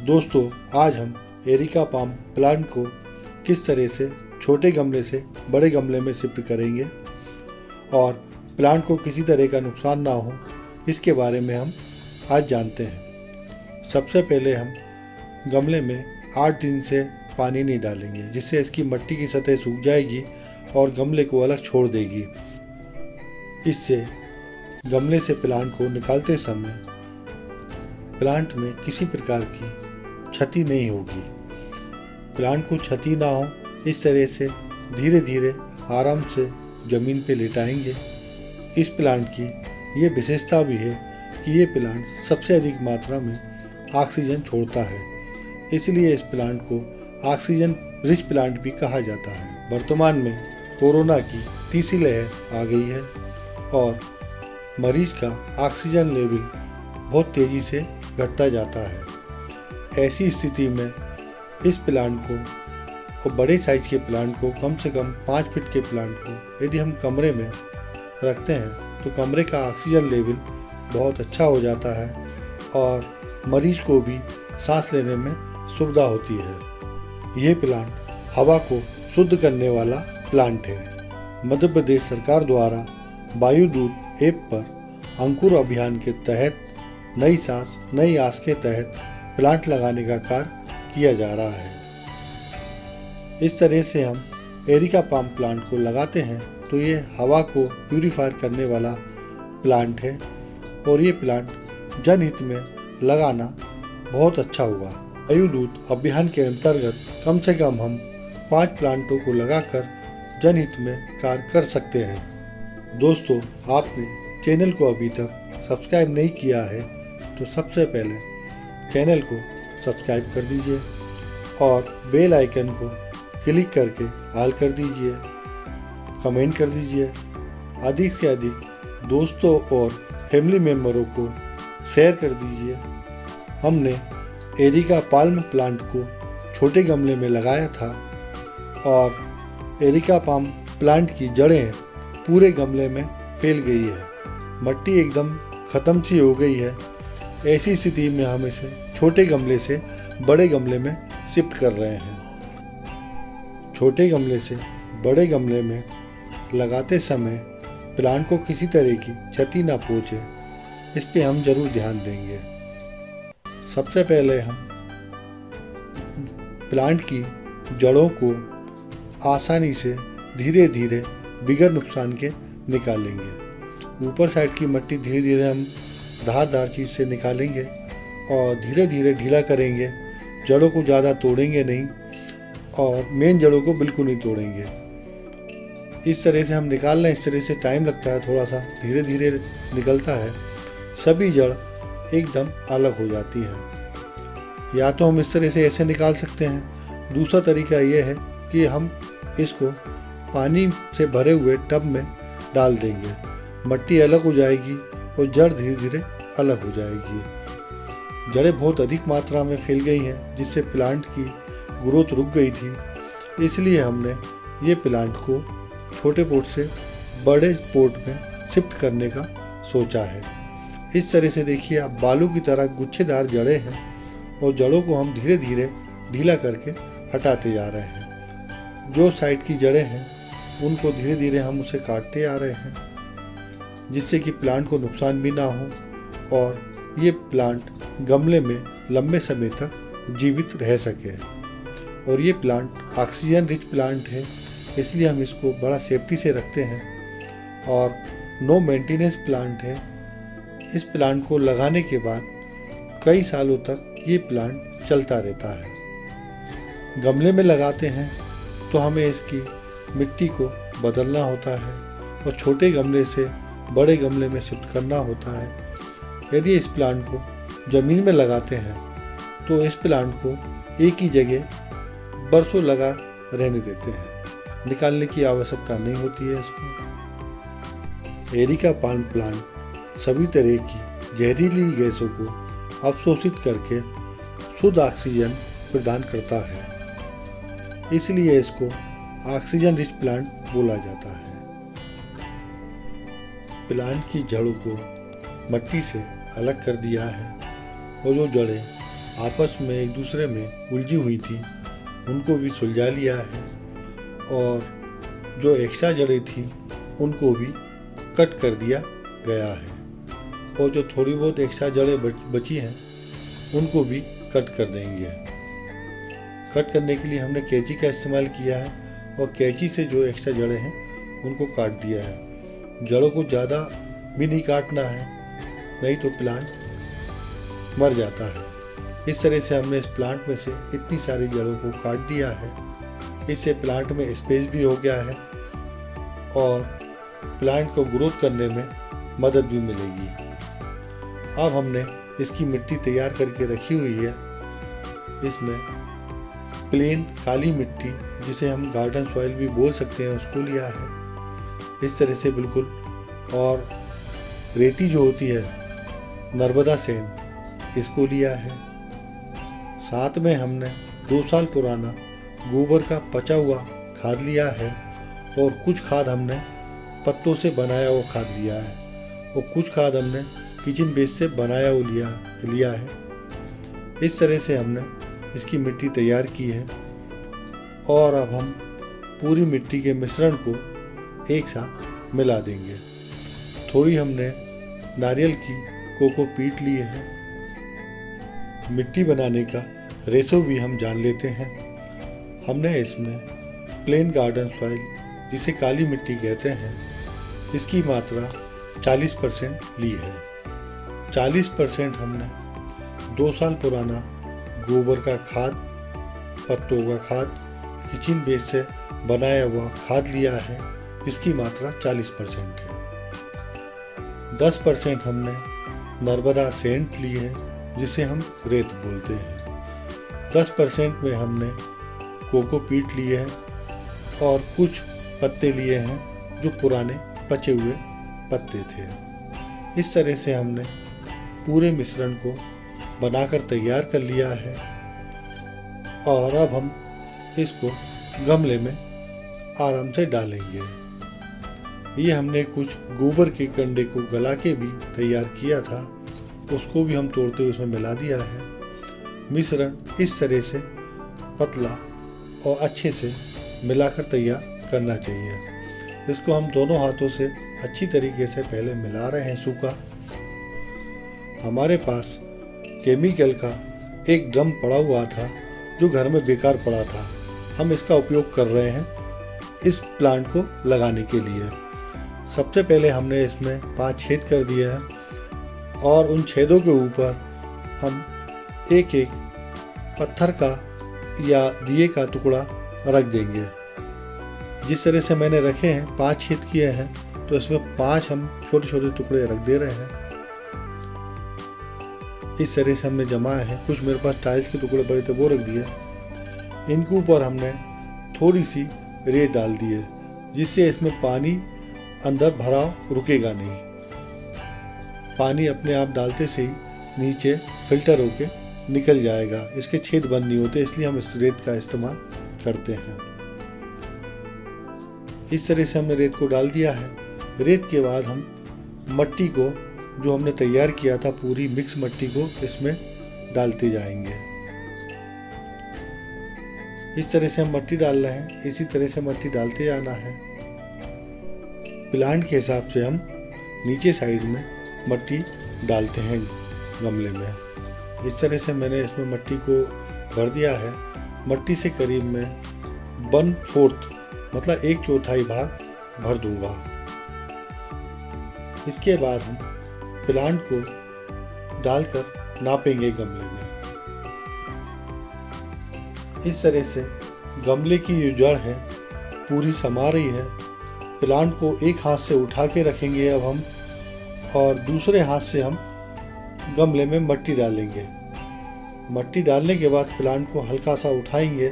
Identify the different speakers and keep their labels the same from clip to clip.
Speaker 1: दोस्तों, आज हम एरिका पाम प्लांट को किस तरह से छोटे गमले से बड़े गमले में शिफ्ट करेंगे और प्लांट को किसी तरह का नुकसान ना हो, इसके बारे में हम आज जानते हैं। सबसे पहले हम गमले में 8 दिन से पानी नहीं डालेंगे, जिससे इसकी मिट्टी की सतह सूख जाएगी और गमले को अलग छोड़ देगी। इससे गमले से प्लांट को निकालते समय प्लांट में किसी प्रकार की क्षति नहीं होगी। प्लांट को क्षति ना हो, इस तरह से धीरे धीरे आराम से ज़मीन पे लेटाएंगे। इस प्लांट की ये विशेषता भी है कि ये प्लांट सबसे अधिक मात्रा में ऑक्सीजन छोड़ता है, इसलिए इस प्लांट को ऑक्सीजन रिच प्लांट भी कहा जाता है। वर्तमान में कोरोना की तीसरी लहर आ गई है और मरीज का ऑक्सीजन लेवल बहुत तेज़ी से घटता जाता है। ऐसी स्थिति में इस प्लांट को और बड़े साइज के प्लांट को, कम से कम 5 फीट के प्लांट को यदि हम कमरे में रखते हैं तो कमरे का ऑक्सीजन लेवल बहुत अच्छा हो जाता है और मरीज को भी सांस लेने में सुविधा होती है। ये प्लांट हवा को शुद्ध करने वाला प्लांट है। मध्य प्रदेश सरकार द्वारा वायुदूत ऐप पर अंकुर अभियान के तहत नई सांस नई आस के तहत प्लांट लगाने का कार्य किया जा रहा है। इस तरह से हम एरिका पाम प्लांट को लगाते हैं तो ये हवा को प्यूरिफायर करने वाला प्लांट है और ये प्लांट जनहित में लगाना बहुत अच्छा होगा। वायुदूत अभियान के अंतर्गत कम से कम हम 5 प्लांटों को लगाकर जनहित में कार्य कर सकते हैं। दोस्तों, आपने चैनल को अभी तक सब्सक्राइब नहीं किया है तो सबसे पहले चैनल को सब्सक्राइब कर दीजिए और बेल आइकन को क्लिक करके ऑल कर दीजिए, कमेंट कर दीजिए। अधिक से अधिक दोस्तों और फैमिली मेम्बरों को शेयर कर दीजिए। हमने एरिका पाल्म प्लांट को छोटे गमले में लगाया था और एरिका पाम प्लांट की जड़ें पूरे गमले में फैल गई है, मिट्टी एकदम ख़त्म सी हो गई है। ऐसी स्थिति में हम इसे छोटे गमले से बड़े गमले में शिफ्ट कर रहे हैं। छोटे गमले से बड़े गमले में लगाते समय प्लांट को किसी तरह की क्षति ना पहुंचे, इस पे हम जरूर ध्यान देंगे। सबसे पहले हम प्लांट की जड़ों को आसानी से धीरे धीरे बिगर नुकसान के निकालेंगे। ऊपर साइड की मिट्टी धीरे धीरे हम धारदार चीज़ से निकालेंगे और धीरे धीरे ढीला करेंगे। जड़ों को ज़्यादा तोड़ेंगे नहीं और मेन जड़ों को बिल्कुल नहीं तोड़ेंगे। इस तरह से हम निकालना, इस तरह से टाइम लगता है, थोड़ा सा धीरे धीरे निकलता है। सभी जड़ एकदम अलग हो जाती हैं। या तो हम इस तरह से ऐसे निकाल सकते हैं। दूसरा तरीका ये है कि हम इसको पानी से भरे हुए टब में डाल देंगे, मिट्टी अलग हो जाएगी और जड़ धीरे धीरे अलग हो जाएगी। जड़ें बहुत अधिक मात्रा में फैल गई हैं, जिससे प्लांट की ग्रोथ रुक गई थी। इसलिए हमने ये प्लांट को छोटे पॉट से बड़े पॉट में शिफ्ट करने का सोचा है। इस तरह से देखिए, आप बालू की तरह गुच्छेदार जड़ें हैं और जड़ों को हम धीरे धीरे ढीला करके हटाते जा रहे हैं। जो साइड की जड़ें हैं उनको धीरे धीरे हम उसे काटते आ रहे हैं, जिससे कि प्लांट को नुकसान भी ना हो और ये प्लांट गमले में लंबे समय तक जीवित रह सके। और ये प्लांट ऑक्सीजन रिच प्लांट है, इसलिए हम इसको बड़ा सेफ्टी से रखते हैं और नो मेंटेनेंस प्लांट है। इस प्लांट को लगाने के बाद कई सालों तक ये प्लांट चलता रहता है। गमले में लगाते हैं तो हमें इसकी मिट्टी को बदलना होता है और छोटे गमले से बड़े गमले में शिफ्ट करना होता है। यदि इस प्लांट को ज़मीन में लगाते हैं तो इस प्लांट को एक ही जगह बरसों लगा रहने देते हैं, निकालने की आवश्यकता नहीं होती है इसको। एरिका पाम प्लांट सभी तरह की जहरीली गैसों को अवशोषित करके शुद्ध ऑक्सीजन प्रदान करता है, इसलिए इसको ऑक्सीजन रिच प्लांट बोला जाता है। प्लांट की जड़ों को मिट्टी से अलग कर दिया है और जो जड़ें आपस में एक दूसरे में उलझी हुई थी उनको भी सुलझा लिया है, और जो एक्स्ट्रा जड़ें थी उनको भी कट कर दिया गया है, और जो थोड़ी बहुत एक्स्ट्रा जड़ें बची हैं उनको भी कट कर देंगे। कट करने के लिए हमने कैंची का इस्तेमाल किया है, और कैंची से जो एक्स्ट्रा जड़ें हैं उनको काट दिया है। जड़ों को ज़्यादा भी नहीं काटना है, नहीं तो प्लांट मर जाता है। इस तरह से हमने इस प्लांट में से इतनी सारी जड़ों को काट दिया है। इससे प्लांट में स्पेस भी हो गया है और प्लांट को ग्रोथ करने में मदद भी मिलेगी। अब हमने इसकी मिट्टी तैयार करके रखी हुई है। इसमें प्लेन काली मिट्टी, जिसे हम गार्डन सॉइल भी बोल सकते हैं, उसको लिया है इस तरह से बिल्कुल। और रेती जो होती है नर्मदा सैंड, इसको लिया है। साथ में हमने 2 साल पुराना गोबर का पचा हुआ खाद लिया है, और कुछ खाद हमने पत्तों से बनाया हुआ खाद लिया है, और कुछ खाद हमने किचन वेस्ट से बनाया हुआ लिया है। इस तरह से हमने इसकी मिट्टी तैयार की है, और अब हम पूरी मिट्टी के मिश्रण को एक साथ मिला देंगे। थोड़ी हमने नारियल की कोकोपीट ली है। मिट्टी बनाने का रेशो भी हम जान लेते हैं। हमने इसमें प्लेन गार्डन सॉइल, जिसे काली मिट्टी कहते हैं, इसकी मात्रा 40% ली है। 40% हमने 2 साल पुराना गोबर का खाद, पत्तों का खाद, किचन वेस्ट से बनाया हुआ खाद लिया है, इसकी मात्रा 40% है। 10% हमने नर्मदा सैंड ली है, जिसे हम रेत बोलते हैं। 10% में हमने कोकोपीट ली है, और कुछ पत्ते लिए हैं जो पुराने पचे हुए पत्ते थे। इस तरह से हमने पूरे मिश्रण को बनाकर तैयार कर लिया है, और अब हम इसको गमले में आराम से डालेंगे। ये हमने कुछ गोबर के कंडे को गला के भी तैयार किया था, उसको भी हम तोड़ते हुए उसमें मिला दिया है। मिश्रण इस तरह से पतला और अच्छे से मिलाकर तैयार करना चाहिए। इसको हम दोनों हाथों से अच्छी तरीके से पहले मिला रहे हैं सूखा। हमारे पास केमिकल का एक ड्रम पड़ा हुआ था जो घर में बेकार पड़ा था, हम इसका उपयोग कर रहे हैं इस प्लांट को लगाने के लिए। सबसे पहले हमने इसमें 5 छेद कर दिए हैं, और उन छेदों के ऊपर हम एक एक पत्थर का या दिए का टुकड़ा रख देंगे। जिस तरह से मैंने रखे हैं, 5 छेद किए हैं, तो इसमें 5 हम छोटे छोटे टुकड़े रख दे रहे हैं। इस तरह से हमने जमाया है। कुछ मेरे पास टाइल्स के टुकड़े बड़े थे, वो रख दिए। इनके ऊपर हमने थोड़ी सी रेत डाल दी है, जिससे इसमें पानी अंदर भराव रुकेगा नहीं। पानी अपने आप डालते से ही नीचे फिल्टर होके निकल जाएगा। इसके छेद बंद नहीं होते, इसलिए हम इस रेत का इस्तेमाल करते हैं। इस तरह से हमने रेत को डाल दिया है। रेत के बाद हम मट्टी को, जो हमने तैयार किया था, पूरी मिक्स मट्टी को इसमें डालते जाएंगे। इस तरह से हम मट्टी डाल रहे हैं, इसी तरह से मट्टी डालते जाना है। प्लांट के हिसाब से हम नीचे साइड में मट्टी डालते हैं गमले में। इस तरह से मैंने इसमें मट्टी को भर दिया है। मट्टी से करीब में 1/4 मतलब 1/4 भाग भर दूंगा। इसके बाद हम प्लांट को डालकर नापेंगे गमले में। इस तरह से गमले की जो जड़ है पूरी समा रही है। प्लांट को एक हाथ से उठा के रखेंगे अब हम, और दूसरे हाथ से हम गमले में मट्टी डालेंगे। मट्टी डालने के बाद प्लांट को हल्का सा उठाएंगे,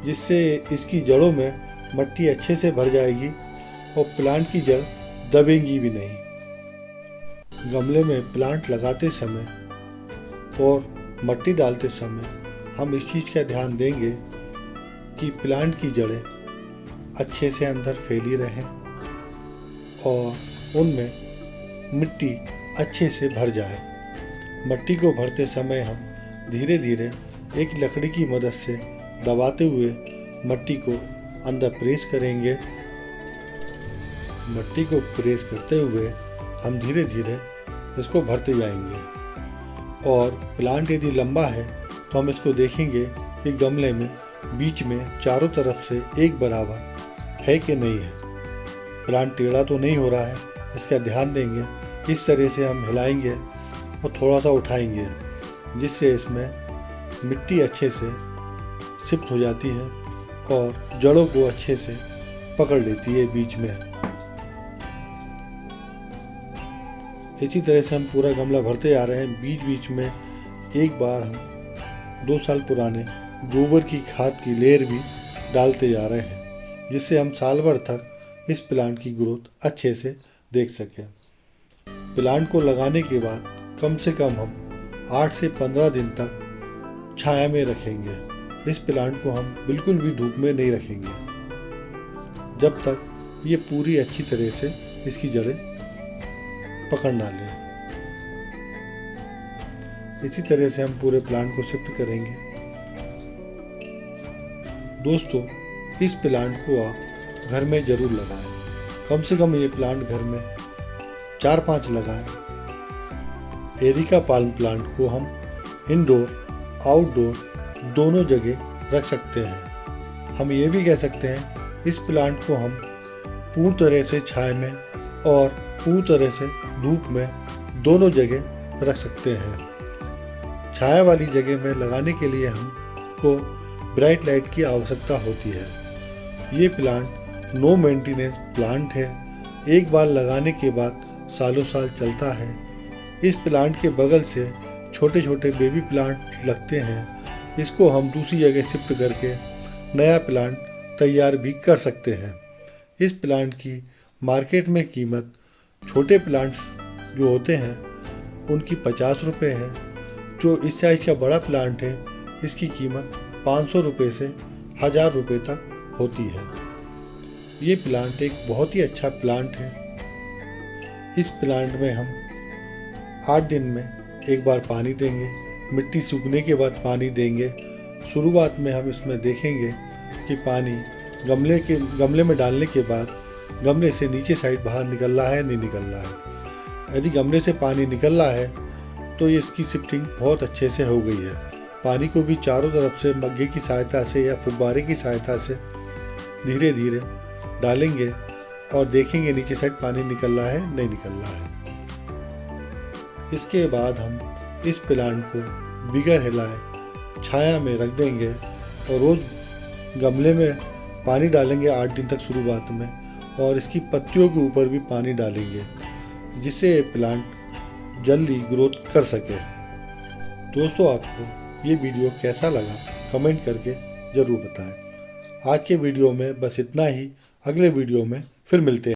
Speaker 1: जिससे इसकी जड़ों में मट्टी अच्छे से भर जाएगी और प्लांट की जड़ दबेंगी भी नहीं। गमले में प्लांट लगाते समय और मट्टी डालते समय हम इस चीज़ का ध्यान देंगे कि प्लांट की जड़ें अच्छे से अंदर फैली रहें और उनमें मिट्टी अच्छे से भर जाए। मट्टी को भरते समय हम धीरे धीरे एक लकड़ी की मदद से दबाते हुए मिट्टी को अंदर प्रेस करेंगे। मिट्टी को प्रेस करते हुए हम धीरे धीरे इसको भरते जाएंगे। और प्लांट यदि लंबा है तो हम इसको देखेंगे कि गमले में बीच में चारों तरफ से एक बराबर है कि नहीं है। प्लांट टेढ़ा तो नहीं हो रहा है, इसका ध्यान देंगे। इस तरह से हम हिलाएंगे और थोड़ा सा उठाएंगे, जिससे इसमें मिट्टी अच्छे से शिफ्ट हो जाती है और जड़ों को अच्छे से पकड़ लेती है बीच में। इसी तरह से हम पूरा गमला भरते आ रहे हैं। बीच बीच में एक बार हम 2 साल पुराने गोबर की खाद की लेयर भी डालते जा रहे हैं, जिससे हम साल भर तक इस प्लांट की ग्रोथ अच्छे से देख सकें। प्लांट को लगाने के बाद कम से कम हम 8 से 15 दिन तक छाया में रखेंगे। इस प्लांट को हम बिल्कुल भी धूप में नहीं रखेंगे जब तक ये पूरी अच्छी तरह से इसकी जड़ें पकड़ ना लें। इसी तरह से हम पूरे प्लांट को शिफ्ट करेंगे। दोस्तों, इस प्लांट को आप घर में ज़रूर लगाएं। कम से कम ये प्लांट घर में 4-5 लगाएं। एरिका पाल्म प्लांट को हम इंडोर आउटडोर दोनों जगह रख सकते हैं। हम ये भी कह सकते हैं इस प्लांट को हम पूर्ण तरह से छाया में और पूर्ण तरह से धूप में दोनों जगह रख सकते हैं। छाया वाली जगह में लगाने के लिए हमको ब्राइट लाइट की आवश्यकता होती है। ये प्लांट नो मेंटेनेंस प्लांट है। एक बार लगाने के बाद सालों साल चलता है। इस प्लांट के बगल से छोटे छोटे बेबी प्लांट लगते हैं। इसको हम दूसरी जगह शिफ्ट करके नया प्लांट तैयार भी कर सकते हैं। इस प्लांट की मार्केट में कीमत छोटे प्लांट्स जो होते हैं उनकी 50 रुपये है। जो इस साइज का बड़ा प्लांट है इसकी कीमत 500 रुपये से 1000 रुपये तक होती है। ये प्लांट एक बहुत ही अच्छा प्लांट है। इस प्लांट में हम 8 दिन में एक बार पानी देंगे। मिट्टी सूखने के बाद पानी देंगे। शुरुआत में हम इसमें देखेंगे कि पानी गमले में डालने के बाद गमले से नीचे साइड बाहर निकल रहा है नहीं निकल रहा है। यदि गमले से पानी निकल रहा है तो ये इसकी शिफ्टिंग बहुत अच्छे से हो गई है। पानी को भी चारों तरफ से मग्गे की सहायता से या फुब्बारे की सहायता से धीरे धीरे डालेंगे और देखेंगे नीचे साइड पानी निकल रहा है नहीं निकल रहा है। इसके बाद हम इस प्लांट को बिगर हिलाए छाया में रख देंगे और रोज़ गमले में पानी डालेंगे 8 दिन तक शुरुआत में, और इसकी पत्तियों के ऊपर भी पानी डालेंगे जिससे ये प्लांट जल्दी ग्रोथ कर सके। दोस्तों, आपको ये वीडियो कैसा लगा कमेंट करके ज़रूर बताएं। आज के वीडियो में बस इतना ही। अगले वीडियो में फिर मिलते हैं।